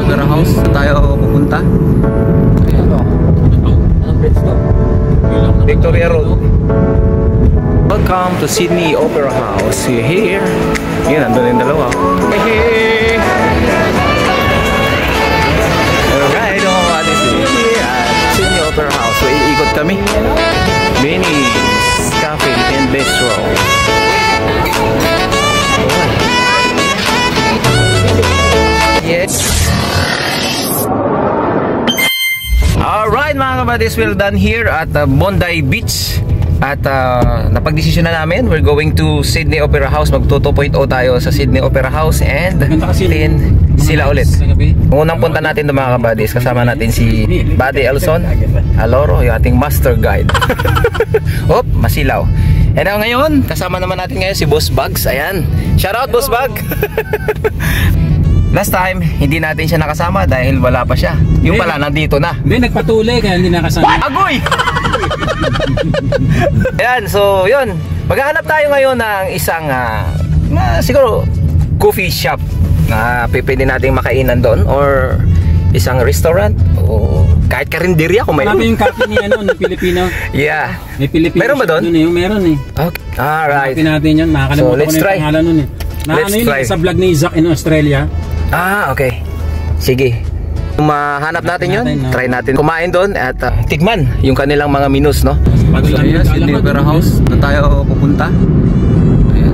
Opera House na tayo pupunta. Ayan. Anong bridge to? Victoria Road. Welcome to Sydney Opera House. You're here. Yan, nandun yung dalawa. Hey! Alright, what is it? Here at Sydney Opera House. So, iikot kami. Benny's Cafe and Bistro. Yes. Alright mga kabadis, we're done here at Bondi Beach. At napagdesisyon na namin, we're going to Sydney Opera House. Mag 2.0 tayo sa Sydney Opera House. And then sila ulit. Unang punta natin doon mga kabadis, kasama natin si Buddy Elson Aloro, yung ating master guide. Hop, masilaw. And ngayon, kasama naman natin ngayon si Boss Bugs. Ayan, shout out Boss Bug. Last time, hindi natin siya nakasama dahil wala pa siya. Yung pala, nandito na. Hindi, nagpatuloy kaya hindi nakasama. Agoy! Ayan, so yun. Maghahanap tayo ngayon ng isang siguro coffee shop na pwede nating makainan doon, or isang restaurant, o kahit karinderya kung mayroon. Marami yung cafe ni ni Pilipino. Yeah. May Pilipino. Meron ba doon? Meron eh. Okay. Alright. Hanapin natin yun. Nakakalimutan So let's ko na try. yung pangalan nun eh. Let's try. Sa vlog ni Isaac in Australia. Okay. Sige. Kung mahanap natin yun, try natin kumain doon at tikman yung kanilang mga menus, no? So ayan, Sydney Opera House na tayo pupunta. Ayan.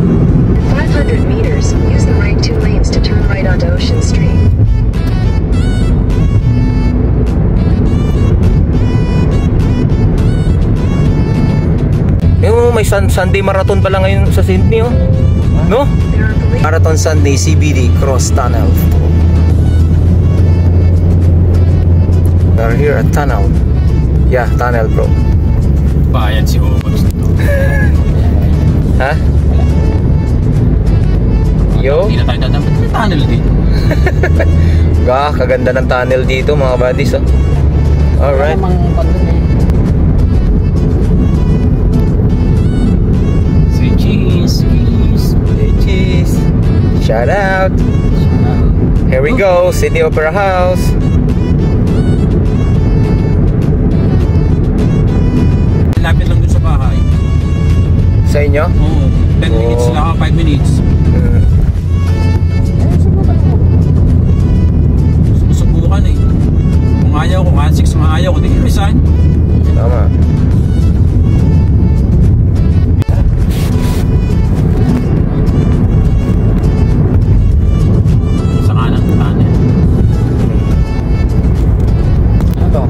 500 meters, use the right 2 lanes to turn right onto Ocean Street. Yung may Sunday Marathon pala ngayon sa Sydney, oh. No? Marathon Sunday CBD Cross Tunnel. We're here at Tunnel. Yeah, Tunnel, bro. Bayan si Omax. Ha? Yo? Hindi na tayo dapat sa tunnel dito. Kaganda ng tunnel dito mga buddies, oh. Alright. Sweet cheese. Cheese. Shout out. Here we go, Sydney Opera House. Lapit lang dun sa bahay. Sa inyo? Oo. 10 minutes lang, 5 minutes. Susubukan eh. Kung ayaw ko, 6 mga ayaw ko, di resign. Tama. Sa kanan, kanan. Ano to?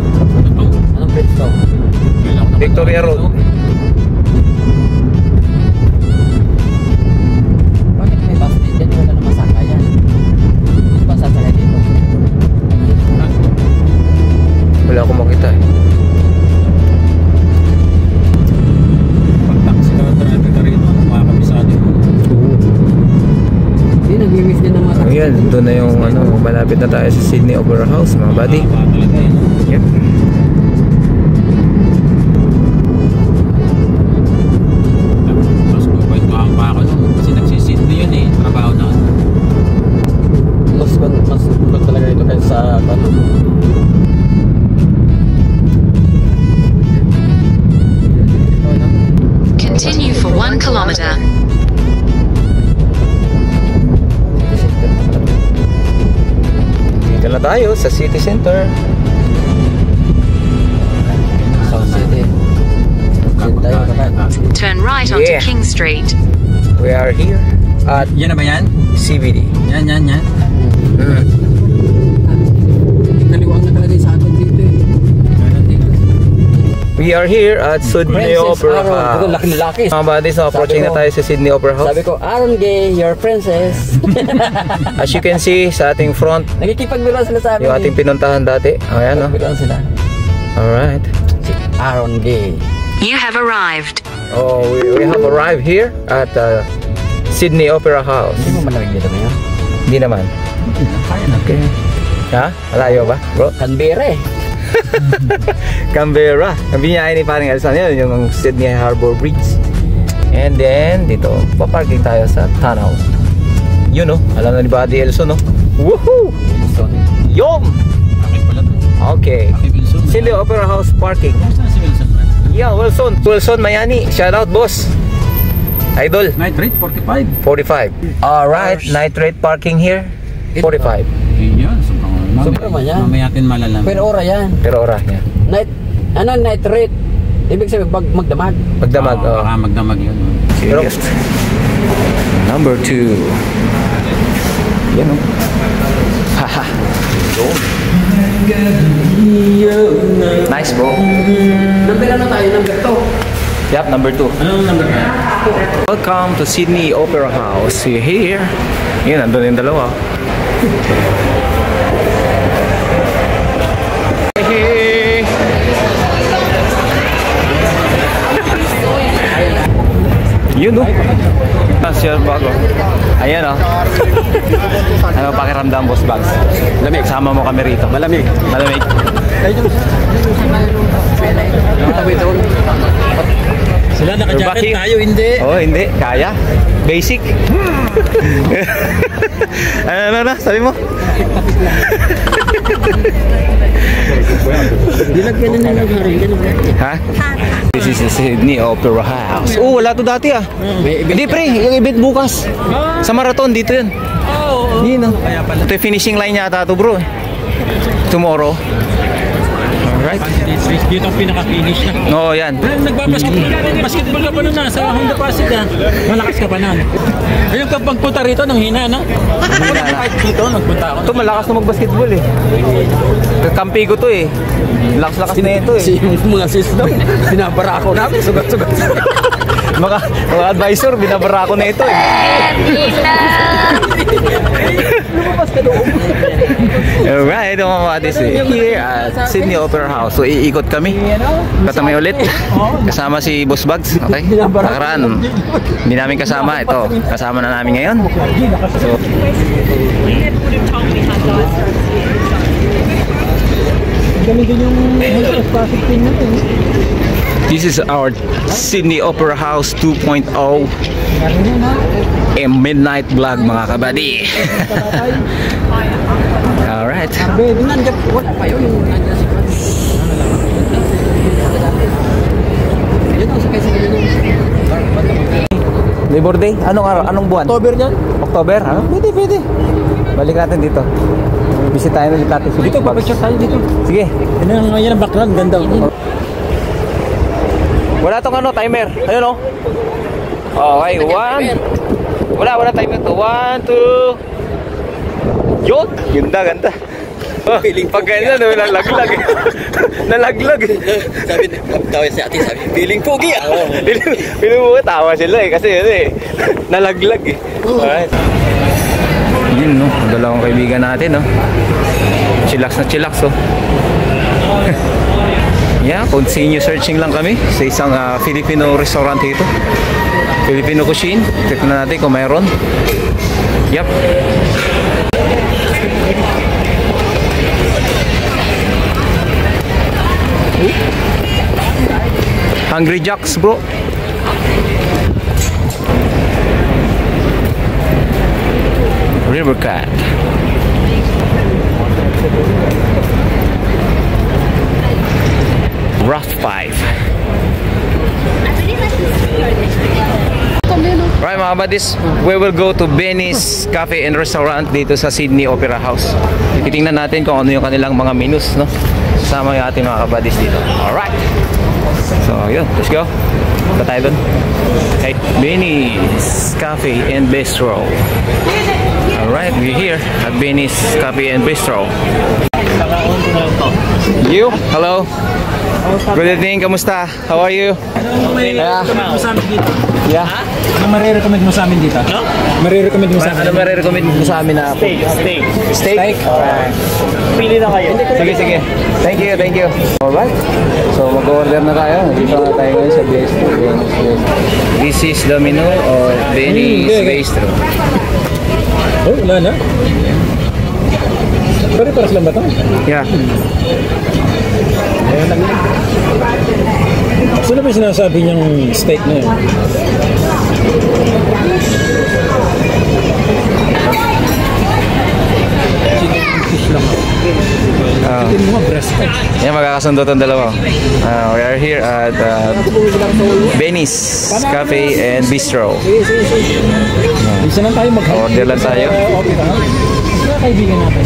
Anong bridge to? Victoria Road. Bakit may bus dito? Hindi wala naman sakayan. Hindi ba sasakay dito? Wala akong makita eh. Pag taxi ka, driver ka rito, makakabisado mo. Hindi, nag-miss din ng mga taxi. Ayan, doon na yung malapit na tayo sa Sydney Opera House mga buddy. Talaga yun. Yep. Mas bubait pa ako nun. Kasi nagsisindi yun eh. Trabaho na. Mas bubait talaga ito kasi sa ano. Continue for 1 kilometer. Dito na tayo sa City Center. South City. Turn right onto Yeah. King Street. We are here at Yan na ba yan? CBD. Yan. Kaliwang na talaga sa atin dito eh. We are here at Sydney Opera House. Laki-laki. Mga buddies, approaching na tayo sa Sydney Opera House. Sabi ko, Aaron Gay, your princess. As you can see sa ating front, Nagkikipagbiruan sila sa amin. yung ating pinuntahan dati. Ayan, no? Nagkikipagbiruan sila. Alright. Si Aaron Gay. You have arrived. Oh, we have arrived here at Sydney Opera House. Hindi mo malamig dito ngayon? Hindi naman. Okay. Ha? Malayo ba, bro? Canberra eh. Canberra. Ang binyahe ni paring Elson yun, yung Sydney Harbour Bridge. And then, dito, paparking tayo sa tunnel. Yun, no? Alam na ni Buddy Elson, no? Woohoo! Yum! Sydney Opera House parking. Saan si Wilson? Yeah, Wilson Mayani. Shout out, boss. Idol. Night rate, 45. 45. Alright, night rate parking here. 45. Yan, sobrang Sobrang man yan. Mamaya natin malalaman. Pero ora yan. Pero oras niya. Night rate. Ibig sabihin, magdamag. Magdamag. Oo, baka magdamag yun. Serious. Number 2. Yan o. Haha. Nice, bro. Number ano tayo? Number 2. Yep, number 2. Anong number ka? Welcome to Sydney Opera House. You're here. Yan, nandun yung dalawa. Hey. Yun o. Sir Bago. Ayan o. Ano pakiramdam, Boss Bags? Lamig. Sama mo kami rito. Malamig. Malamig. Sila naka-jacket, tayo hindi. Oh, hindi. Kaya. Basic. Ano, sabi mo? Ha? This is the Sydney Opera House. Oh, wala to dati ah. Hindi pre, yung event bukas. Sa marathon, dito yun. Yun oh. Ito yung finishing line yata to bro. Tomorrow. Alright. Dito ang pinaka-finish na. Oo, yan. Basketball ka pa nun na sa Honda Pasig ha. Malakas ka pa nun. Ayun ka pagpunta rito nung hina no? Hina na. Dito nagpunta ako. Ito malakas na mag-basketball eh. Kampi ko to eh. Lakas-lakas na ito eh. Mga system, binabara ako namin. Sugat-sugat. mga advisor, binabara ko na ito eh. Alright, mga this here at Sydney Opera House. So iikot kami. Katamay ulit. Kasama si Boss Bags. Okay. Nakaraan. Hindi namin kasama. Ito. Kasama na namin ngayon. So this is our Sydney Opera House 2.0 midnight vlog mga kabady. Alright. Labor Day? Anong araw? Anong buwan? October dyan? October? Ha? Pwede. Balik natin dito. Bisitahin ulit natin. Dito, papicture tayo dito. Sige. Yan ang background, ganda. Wala tong ano, timer. Ayun o. Okay, wala timer to. 1, 2. Yun! Ganda. Oh, pag ganyan, nalaglag eh. Nalaglag eh. Sabi, tawag si ate, sabi, feeling pogi ah. Piling mo tawa sila eh. Kasi yun eh. Nalaglag eh. Alright. Yun no, dalawang kaibigan natin no. Chillax oh. Yeah, continue searching lang kami sa isang Filipino restaurant dito. Filipino cuisine. Tignan natin kung mayroon. Yep. Hungry Jacks bro. Rivercat. Rough 5. Right mga buddies, we will go to Benny's Cafe and Restaurant dito sa Sydney Opera House. Titingnan natin kung ano yung kanilang mga menus, no? Kasama yung ating mga kabadis dito. Alright. So yun, let's go. Punta tayo dun. Okay, Benny's Cafe and Bistro. Alright, we're here at Benny's Cafe and Bistro. You? Hello. Good evening, kamusta? How are you? Ano mo sa amin dito? Yeah. Ano marirecommend mo sa amin dito? No? Marirecommend mo sa amin? Ano marirecommend mo sa amin na food? Steak? Alright. Pili na kayo. Sige. Thank you. Alright. So mag-order na tayo. Dito na tayo ngayon sa Bistro. This is the menu of Benny's Bistro. Oh, wala na? Pare-paras lang ba ito? Yeah. Ayan lang yan. Sino ba yung sinasabi niyang steak na yun? fish lang ako. Oh. Tingin mo, breast pa. Yan, magkakasundo itong dalawa. We are here at Benny's Cafe and Bistro. Isa lang tayo mag-help. Order lang tayo. Okay ka? Mga kaibigan natin.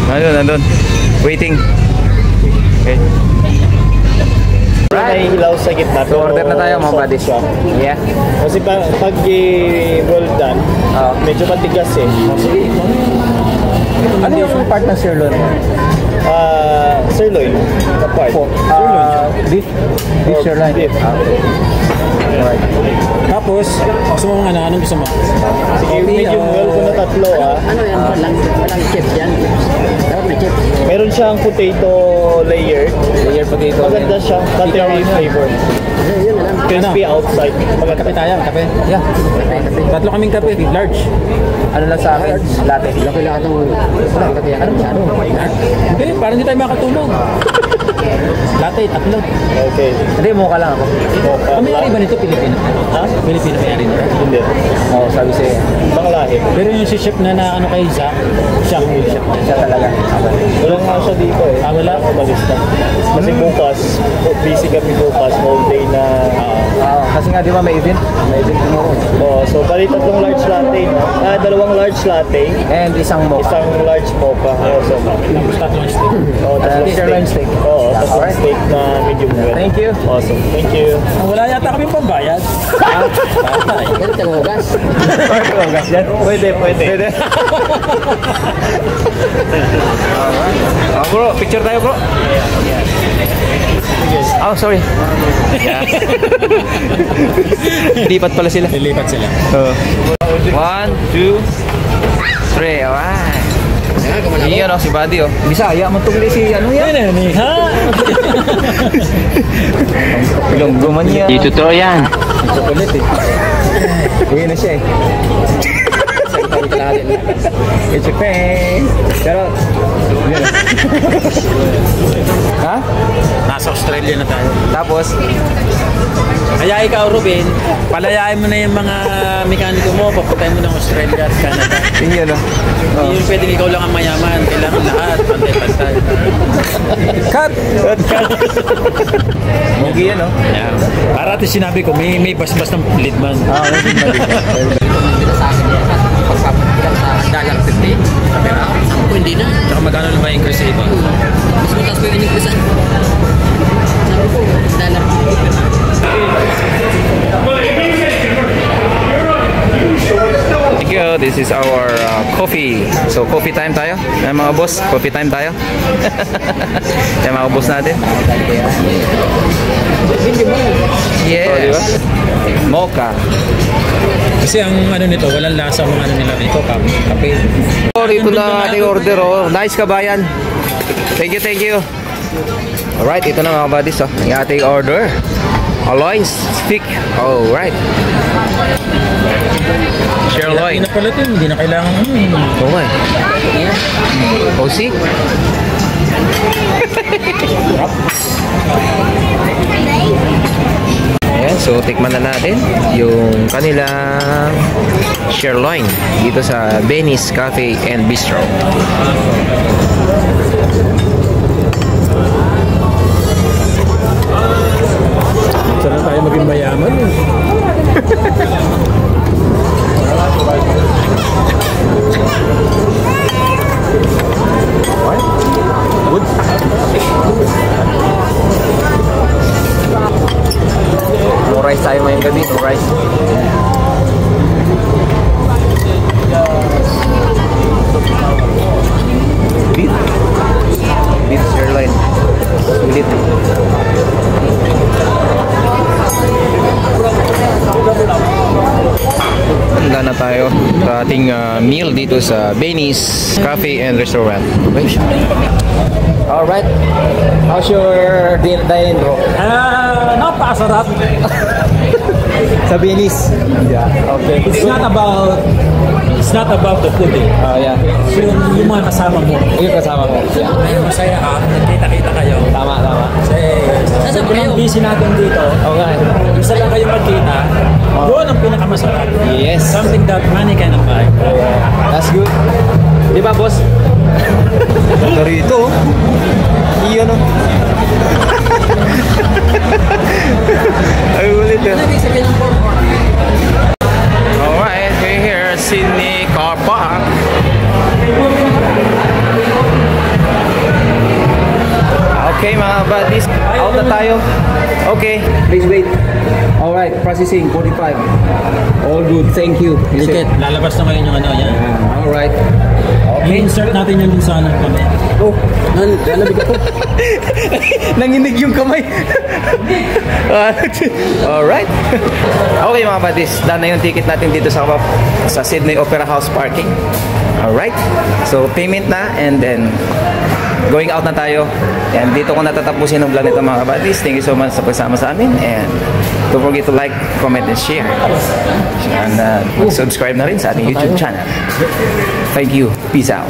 Nandun. Waiting. Okay. May ilaw sa gitna. So order na tayo mga buddies. Yeah. Kasi pag well done, medyo matigas eh. Ano yung part ng sirloin? Sirloin. Na part. Beef sirloin. Beef. Alright. Tapos, gusto mo mga anong gusto mo? Sige, medium well ko na tatlo Ano yan? Walang chip yan. Dapat may chip. Meron siyang potato layer. Layer potato. Maganda siya. Buttery flavor. Yun na lang. Crispy outside. Maganda. Kape tayo, kape. Yeah. Tatlo kaming kape, large. Ano lang sa akin? Latte. Laki lang itong kape yan. Ano masyado? Hindi, parang hindi tayo makatulog. Latte, tatlo. Okay. Hindi, mukha lang ako. Ang may-ari ba nito, Pilipino? Ha? Pilipino may-ari nito. Hindi. Oo, sabi sa'yo. Ibang lahi. Pero yung si chef na ano kay Zach, siya yung chef. Siya talaga. Wala nga siya dito eh. Wala? Umalis na. Kasi bukas, busy kami bukas, whole day na. Kasi nga di ba may event? May event tomorrow. So bali tatlong large latte, no? Dalawang large latte, And isang mocha. isang large mocha. So, Tapos tatlong steak. tatlong sirloin steak. Oo, tatlong Alright. steak na medium well. Thank you. Awesome. Thank you. Wala yata kami pambayad. Ganun tayo hugas. Pwede. Bro, picture tayo bro. Oh, sorry. Lipat pala sila. Lilipat sila. 1, 2, 3. Alright. Iyan si Buddy oh. Bisaya man tugli si ano yan. Ha? Ilonggo man yan. Dito to yan. Chocolate eh. Uwi na siya eh. It's a pain. Pero, yun. Ha? Nasa Australia na tayo. Tapos, Kaya ikaw, Ruben, palayain mo na yung mga mekaniko mo, papuntahin mo ng Australia at Canada. yun ano. Hindi yung pwedeng ikaw lang ang mayaman. Kailangan lahat, pantay-pantay. Cut! Mugi yan oh. Yeah. Para ito sinabi ko, may basbas ng lidman. Sa akin yan. Pagpapakilang sa $1.50. Pero ako hindi na. Tsaka magkano lang ba yung increase sa iba? Mas mataas ko yung increase. Sabi ko, $1.50. Thank you. This is our coffee. So, coffee time tayo. Mga boss, coffee time tayo. Yan mga boss natin. Yes. Mocha. Kasi ang ano nito, walang lasa ang mga ano nila nito, kape. Oh, ito na ating order oh. Nice kabayan. Thank you. Alright, ito na mga buddies oh. Yung ating order. Aloy stick. Alright. Sirloin. Hindi na pala ito, hindi na kailangan Okay. Oh, see? Ayan, so tikman na natin yung kanilang sirloin dito sa Benny's Cafe and Bistro. Sana tayo maging mayaman. Good. No rice tayo ngayong gabi, no rice. Beef sirloin. Sulit. Handa na tayo sa ating meal dito sa Benny's Cafe and Restaurant. Okay. Alright. How's your dining bro? Napakasarap. Sa Benny's? Yeah. Okay. It's not about the food eh. Yeah. So, yung mga kasama mo. Yung kasama mo. Yeah. Ayun, masaya ka. Nagkita-kita kayo. Tama. Kasi, sobrang busy natin dito. Okay. Isa lang kayo magkita. Doon ang pinakamasarap. Yes. Something that money cannot buy. That's good. Di ba, boss? Ito rito. Iyon, no? Ay, ulit yun. Alright, we're here at Sydney Car Park. Okay, mga buddies. Out na tayo. Okay, please wait. Alright, processing 45. All good, thank you. Ticket, lalabas na ngayon yung ano yan. Alright. I-insert natin yan dun sa ano kami. Oh, nalabig ako. Nanginig yung kamay. Alright. Okay mga buddies, done na yung ticket natin dito sa Sydney Opera House parking. Alright. So payment na and then going out na tayo. And dito ko natatapusin ang vlog nito mga buddies. Thank you so much sa pagsama sa amin and don't forget to like, comment, and share. And subscribe na rin sa ating YouTube channel. Thank you. Peace out.